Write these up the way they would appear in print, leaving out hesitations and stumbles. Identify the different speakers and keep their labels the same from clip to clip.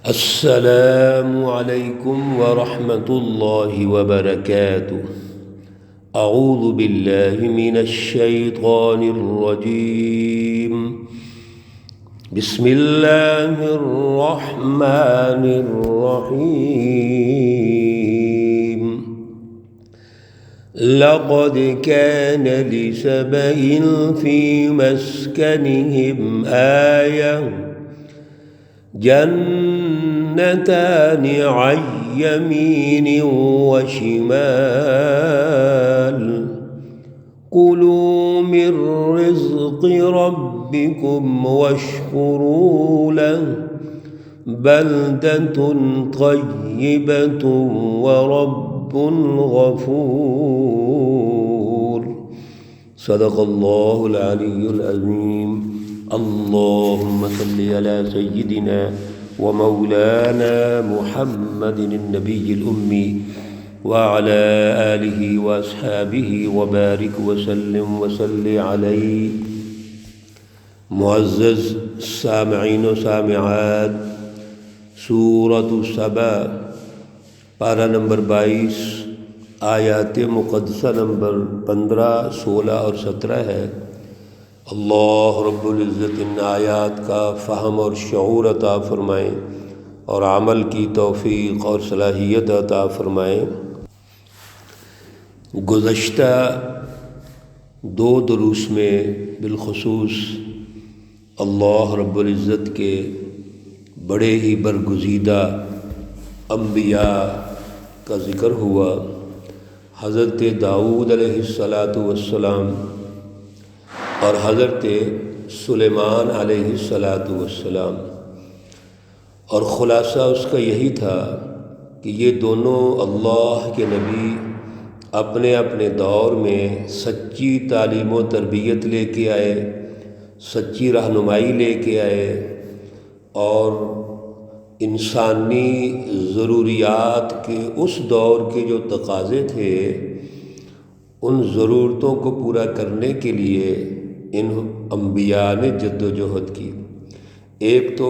Speaker 1: السلام عليكم ورحمة الله وبركاته. أعوذ بالله من الشيطان الرجيم. بسم الله الرحمن الرحيم. لقد كان لسبإ في مسكنهم آية جنتان عن يمين وشمال كلوا من رزق ربكم واشكروا له بلدة طيبة ورب غفور. صدق الله العلي العظيم. اللهم صل على سيدنا ومولانا محمد النبي الأمي وعلى آله وأصحابه وبارك وسلم وصل عليه. معزز سامعین و سامعات، سورۃ سبا پارہ نمبر 22 آیات مقدسہ نمبر 15، 16 اور 17 ہے۔ اللہ رب العزت ان آیات کا فہم اور شعور عطا فرمائیں اور عمل کی توفیق اور صلاحیت عطا فرمائیں۔ گزشتہ 2 دروس میں بالخصوص اللہ رب العزت کے بڑے ہی برگزیدہ انبیاء کا ذکر ہوا۔ حضرت داؤد علیہ السلام اور حضرت سلیمان علیہ السلام، اور خلاصہ اس کا یہی تھا کہ یہ دونوں اللہ کے نبی اپنے اپنے دور میں سچی تعلیم و تربیت لے کے آئے، سچی رہنمائی لے کے آئے، اور انسانی ضروریات کے اس دور کے جو تقاضے تھے ان ضرورتوں کو پورا کرنے کے لیے ان انبیاء نے جد و جہد کی۔ ایک تو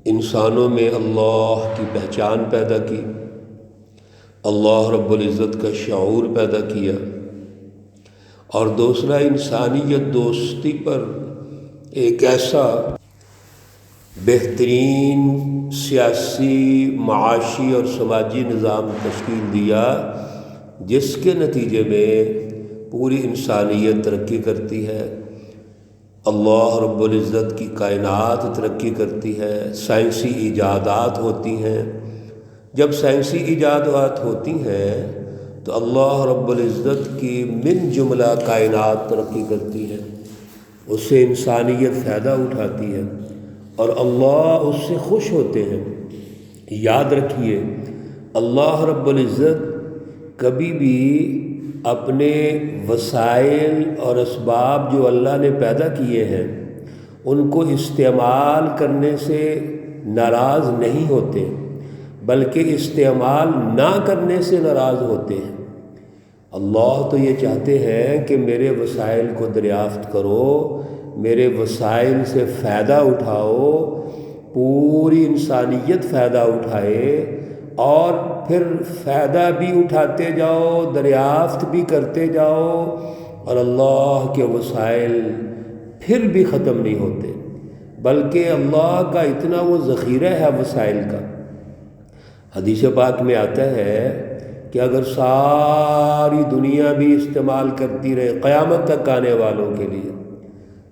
Speaker 1: انسانوں میں اللہ کی پہچان پیدا کی، اللہ رب العزت کا شعور پیدا کیا، اور دوسرا انسانیت دوستی پر ایک ایسا بہترین سیاسی، معاشی اور سماجی نظام تشکیل دیا جس کے نتیجے میں پوری انسانیت ترقی کرتی ہے، اللہ رب العزت کی کائنات ترقی کرتی ہے، سائنسی ایجادات ہوتی ہیں۔ جب سائنسی ایجادات ہوتی ہیں تو اللہ رب العزت کی من جملہ کائنات ترقی کرتی ہے، اس سے انسانیت فائدہ اٹھاتی ہے اور اللہ اس سے خوش ہوتے ہیں۔ یاد رکھیے، اللہ رب العزت کبھی بھی اپنے وسائل اور اسباب جو اللہ نے پیدا کیے ہیں ان کو استعمال کرنے سے ناراض نہیں ہوتے، بلکہ استعمال نہ کرنے سے ناراض ہوتے ہیں۔ اللہ تو یہ چاہتے ہیں کہ میرے وسائل کو دریافت کرو، میرے وسائل سے فائدہ اٹھاؤ، پوری انسانیت فائدہ اٹھائے، اور پھر فائدہ بھی اٹھاتے جاؤ، دریافت بھی کرتے جاؤ، اور اللہ کے وسائل پھر بھی ختم نہیں ہوتے، بلکہ اللہ کا اتنا وہ ذخیرہ ہے وسائل کا۔ حدیث پاک میں آتا ہے کہ اگر ساری دنیا بھی استعمال کرتی رہے قیامت تک آنے والوں کے لیے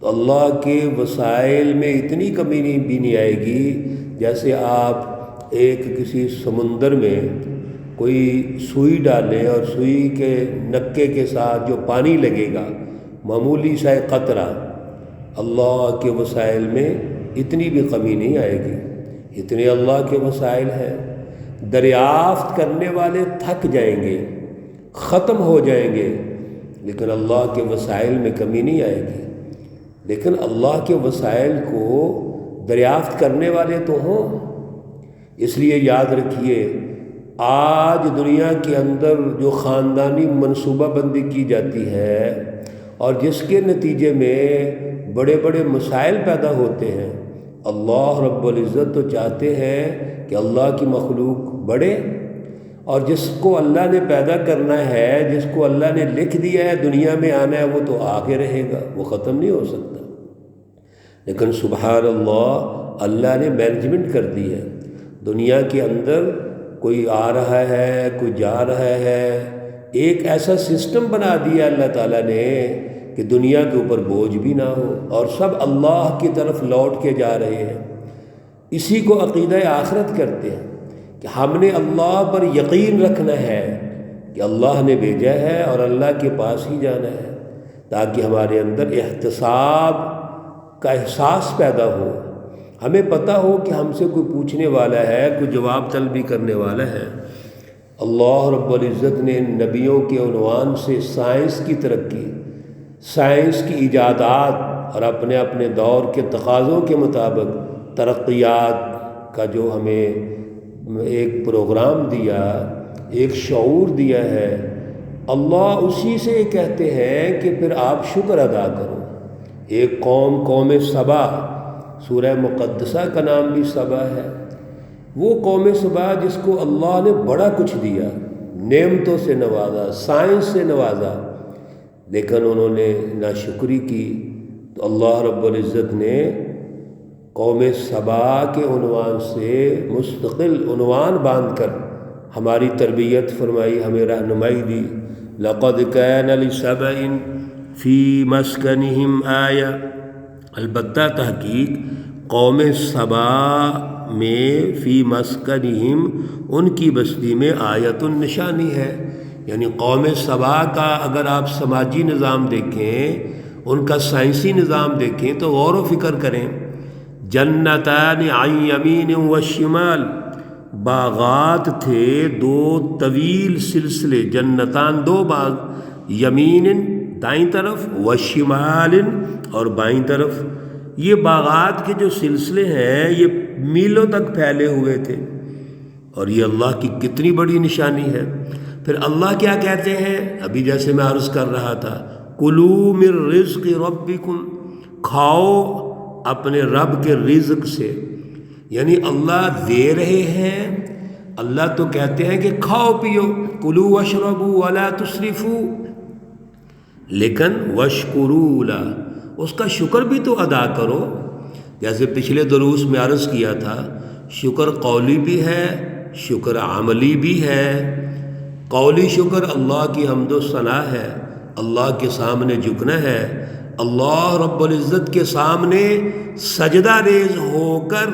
Speaker 1: تو اللہ کے وسائل میں اتنی کمی بھی نہیں آئے گی۔ جیسے آپ ایک کسی سمندر میں کوئی سوئی ڈالیں اور سوئی کے نکے کے ساتھ جو پانی لگے گا، معمولی سا قطرہ، اللہ کے وسائل میں اتنی بھی کمی نہیں آئے گی۔ اتنے اللہ کے وسائل ہیں، دریافت کرنے والے تھک جائیں گے، ختم ہو جائیں گے، لیکن اللہ کے وسائل میں کمی نہیں آئے گی۔ لیکن اللہ کے وسائل کو دریافت کرنے والے تو ہوں۔ اس لیے یاد رکھیے، آج دنیا کے اندر جو خاندانی منصوبہ بندی کی جاتی ہے اور جس کے نتیجے میں بڑے بڑے مسائل پیدا ہوتے ہیں، اللہ رب العزت تو چاہتے ہیں کہ اللہ کی مخلوق بڑھے، اور جس کو اللہ نے پیدا کرنا ہے، جس کو اللہ نے لکھ دیا ہے دنیا میں آنا ہے، وہ تو آگے رہے گا، وہ ختم نہیں ہو سکتا۔ لیکن سبحان اللہ نے مینجمنٹ کر دی ہے، دنیا کے اندر کوئی آ رہا ہے، کوئی جا رہا ہے، ایک ایسا سسٹم بنا دیا اللہ تعالیٰ نے کہ دنیا کے اوپر بوجھ بھی نہ ہو، اور سب اللہ کی طرف لوٹ کے جا رہے ہیں۔ اسی کو عقیدہ آخرت کرتے ہیں کہ ہم نے اللہ پر یقین رکھنا ہے کہ اللہ نے بھیجا ہے اور اللہ کے پاس ہی جانا ہے، تاکہ ہمارے اندر احتساب کا احساس پیدا ہو، ہمیں پتہ ہو کہ ہم سے کوئی پوچھنے والا ہے، کوئی جواب طلبی کرنے والا ہے۔ اللہ رب العزت نے ان نبیوں کے عنوان سے سائنس کی ترقی، سائنس کی ایجادات اور اپنے اپنے دور کے تقاضوں کے مطابق ترقیات کا جو ہمیں ایک پروگرام دیا، ایک شعور دیا ہے، اللہ اسی سے کہتے ہیں کہ پھر آپ شکر ادا کرو۔ ایک قوم سبا، سورہ مقدسہ کا نام بھی سبا ہے، وہ قوم سبا جس کو اللہ نے بڑا کچھ دیا، نعمتوں سے نوازا، سائنس سے نوازا، لیکن انہوں نے ناشکری کی، تو اللہ رب العزت نے قوم سبا کے عنوان سے مستقل عنوان باندھ کر ہماری تربیت فرمائی، ہمیں رہنمائی دی۔ لقد كان لسبأ فی مسکنہم آیہ، البتہ تحقیق قوم سبا میں فی مسکنہم ان کی بستی میں آیت نشانی ہے، یعنی قوم سبا کا اگر آپ سماجی نظام دیکھیں، ان کا سائنسی نظام دیکھیں تو غور و فکر کریں۔ جنتان عن یمین و شمال، باغات تھے دو طویل سلسلے، جنتان دو باغ، یمین دائیں طرف و شمال اور بائیں طرف۔ یہ باغات کے جو سلسلے ہیں یہ میلوں تک پھیلے ہوئے تھے، اور یہ اللہ کی کتنی بڑی نشانی ہے۔ پھر اللہ کیا کہتے ہیں، ابھی جیسے میں عرض کر رہا تھا، کلوا من رزق ربکم، کھاؤ اپنے رب کے رزق سے، یعنی اللہ دے رہے ہیں، اللہ تو کہتے ہیں کہ کھاؤ پیو، کلوا واشربوا ولا تسرفوا، لیکن واشکروا لہ، اس کا شکر بھی تو ادا کرو۔ جیسے پچھلے دروس میں عرض کیا تھا، شکر قولی بھی ہے، شکر عملی بھی ہے۔ قولی شکر اللہ کی حمد و ثنا ہے، اللہ کے سامنے جھکنا ہے، اللہ رب العزت کے سامنے سجدہ ریز ہو کر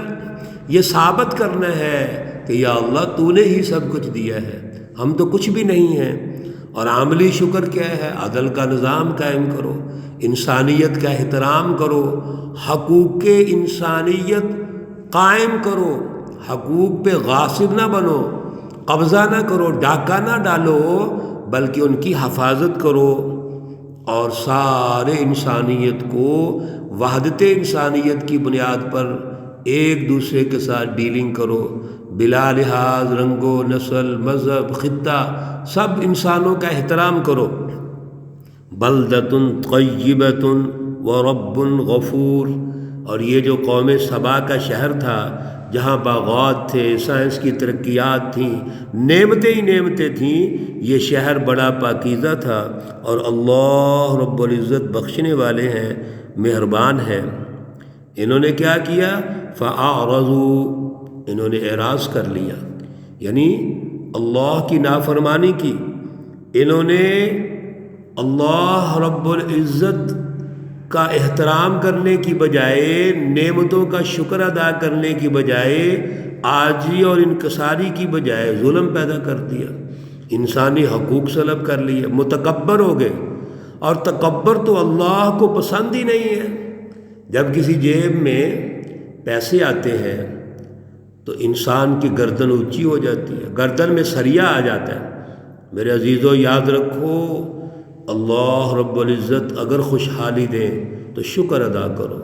Speaker 1: یہ ثابت کرنا ہے کہ یا اللہ تو نے ہی سب کچھ دیا ہے، ہم تو کچھ بھی نہیں ہیں۔ اور عملی شکر کیا ہے، عدل کا نظام قائم کرو، انسانیت کا احترام کرو، حقوق انسانیت قائم کرو، حقوق پہ غاصب نہ بنو، قبضہ نہ کرو، ڈاکہ نہ ڈالو، بلکہ ان کی حفاظت کرو، اور سارے انسانیت کو وحدت انسانیت کی بنیاد پر ایک دوسرے کے ساتھ ڈیلنگ کرو، بلا لحاظ رنگ و نسل، مذہب، خطہ، سب انسانوں کا احترام کرو۔ بلدۃ طیبۃ ورب غفور، اور یہ جو قوم سبا کا شہر تھا جہاں باغات تھے، سائنس کی ترقیات تھیں، نعمتیں ہی نعمتیں تھیں، یہ شہر بڑا پاکیزہ تھا، اور اللہ رب العزت بخشنے والے ہیں، مہربان ہیں۔ انہوں نے کیا کیا، فَأَعْرَضُوا، انہوں نے اعراض کر لیا، یعنی اللہ کی نافرمانی کی، انہوں نے اللہ رب العزت کا احترام کرنے کی بجائے، نعمتوں کا شکر ادا کرنے کی بجائے، عاجزی اور انکساری کی بجائے ظلم پیدا کر دیا، انسانی حقوق سلب کر لیے، متکبر ہو گئے، اور تکبر تو اللہ کو پسند ہی نہیں ہے۔ جب کسی جیب میں پیسے آتے ہیں تو انسان کی گردن اونچی ہو جاتی ہے، گردن میں سریا آ جاتا ہے۔ میرے عزیزو یاد رکھو، اللہ رب العزت اگر خوشحالی دیں تو شکر ادا کرو،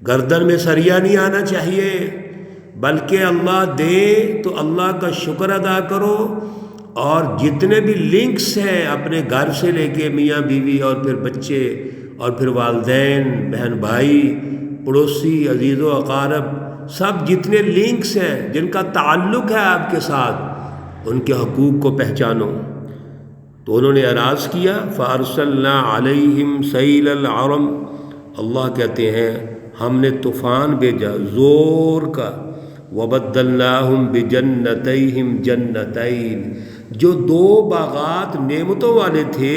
Speaker 1: گردن میں سریا نہیں آنا چاہیے، بلکہ اللہ دے تو اللہ کا شکر ادا کرو، اور جتنے بھی لنکس ہیں اپنے گھر سے لے کے میاں بیوی اور پھر بچے اور پھر والدین، بہن بھائی، پڑوسی، عزیز و اقارب، سب جتنے لنکس ہیں جن کا تعلق ہے آپ کے ساتھ، ان کے حقوق کو پہچانو۔ تو انہوں نے اعراض کیا، فَأَرْسَلْنَا عَلَيْهِمْ سَيْلَ الْعَرَمِ، اللہ کہتے ہیں ہم نے طوفان بھیجا زور کا، وَبَدَّلْنَاهُمْ بِجَنَّتَيْهِمْ جَنَّتَيْنِ، جو 2 باغات نعمتوں والے تھے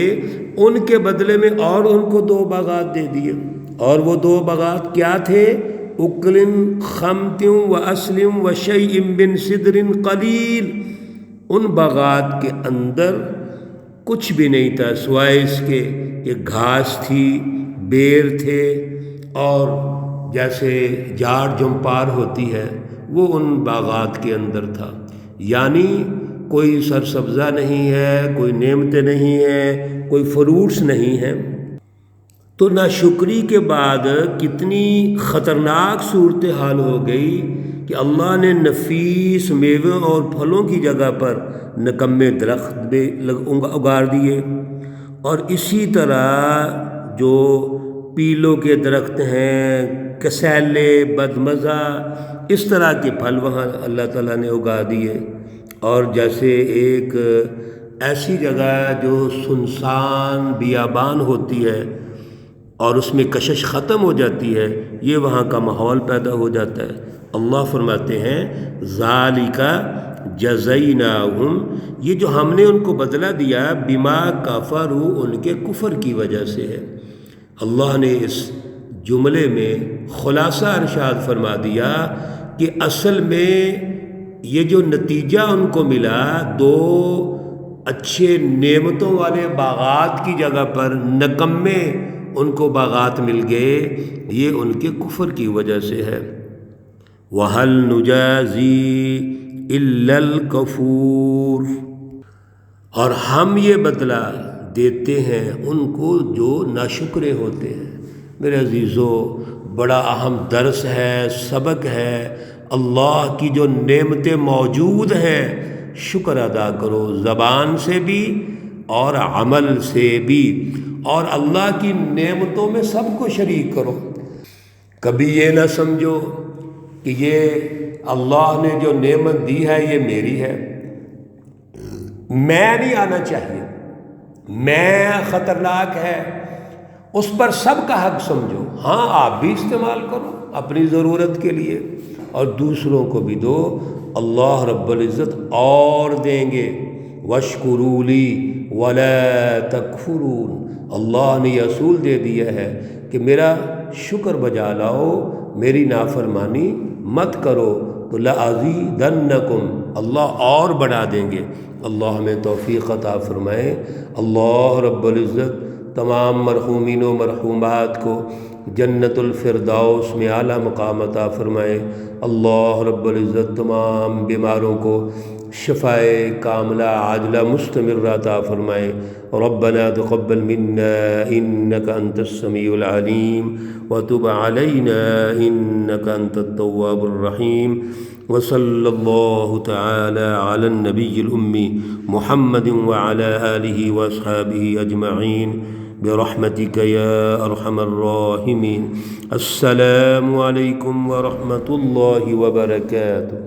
Speaker 1: ان کے بدلے میں اور ان کو 2 باغات دے دیے۔ اور وہ 2 باغات کیا تھے؟ اُکْلٍ خَمْطٍ وَأَصْلٍ وَشَيْءٍ مِّن سِدْرٍ قَلِيلٍ، ان باغات کے اندر کچھ بھی نہیں تھا سوائے اس کے ایک گھاس تھی، بیر تھے، اور جیسے جاڑ جمپار ہوتی ہے وہ ان باغات کے اندر تھا۔ یعنی کوئی سرسبزہ نہیں ہے، کوئی نعمتیں نہیں ہیں، کوئی فروٹس نہیں ہیں۔ تو ناشکری کے بعد کتنی خطرناک صورتحال ہو گئی کہ اللہ نے نفیس میووں اور پھلوں کی جگہ پر نکمے درخت بھی اگار دیے، اور اسی طرح جو پیلوں کے درخت ہیں، کسیلے، بدمزہ، اس طرح کے پھل وہاں اللہ تعالیٰ نے اگا دیے۔ اور جیسے ایک ایسی جگہ جو سنسان بیابان ہوتی ہے اور اس میں کشش ختم ہو جاتی ہے، یہ وہاں کا ماحول پیدا ہو جاتا ہے۔ اللہ فرماتے ہیں ذَلِكَ جَزَيْنَاهُمْ، یہ جو ہم نے ان کو بدلہ دیا بِمَا كَفَرُوا، ان کے کفر کی وجہ سے ہے۔ اللہ نے اس جملے میں خلاصہ ارشاد فرما دیا کہ اصل میں یہ جو نتیجہ ان کو ملا، 2 اچھے نعمتوں والے باغات کی جگہ پر نکمے ان کو باغات مل گئے، یہ ان کے کفر کی وجہ سے ہے۔ وَهَلْ نُجَازِي إِلَّا الْكَفُورَ، اور ہم یہ بدلہ دیتے ہیں ان کو جو ناشکرے ہوتے ہیں۔ میرے عزیزو، بڑا اہم درس ہے، سبق ہے۔ اللہ کی جو نعمتیں موجود ہیں شکر ادا کرو، زبان سے بھی اور عمل سے بھی، اور اللہ کی نعمتوں میں سب کو شریک کرو۔ کبھی یہ نہ سمجھو کہ یہ اللہ نے جو نعمت دی ہے یہ میری ہے، میں نہیں آنا چاہیے، میں خطرناک ہے، اس پر سب کا حق سمجھو۔ ہاں آپ بھی استعمال کرو اپنی ضرورت کے لیے، اور دوسروں کو بھی دو، اللہ رب العزت اور دیں گے۔ وَاشْكُرُوا لِي وَلَا تَكْفُرُونَ، اللہ نے یہ اصول دے دیا ہے کہ میرا شکر بجا لاؤ، میری نافرمانی مت کرو، تو لَأَزِيدَنَّكُمْ، اللہ اور بڑھا دیں گے۔ اللہ ہمیں توفیق عطا فرمائے۔ اللہ رب العزت تمام مرحومین و مرحومات کو جنت الفردوس میں اعلیٰ مقام عطا فرمائے۔ اللہ رب العزت تمام بیماروں کو شفائے کاملہ عاجلہ مستمرہ عطا فرمائے۔ ربنا تقبل منا انك انت السميع العليم وتب علينا انك انت التواب الرحيم، وصلى الله تعالى على النبي الأمي محمد وعلى آله وأصحابه أجمعين برحمتك يا أرحم الراحمين۔ السلام عليكم ورحمة الله وبركاته۔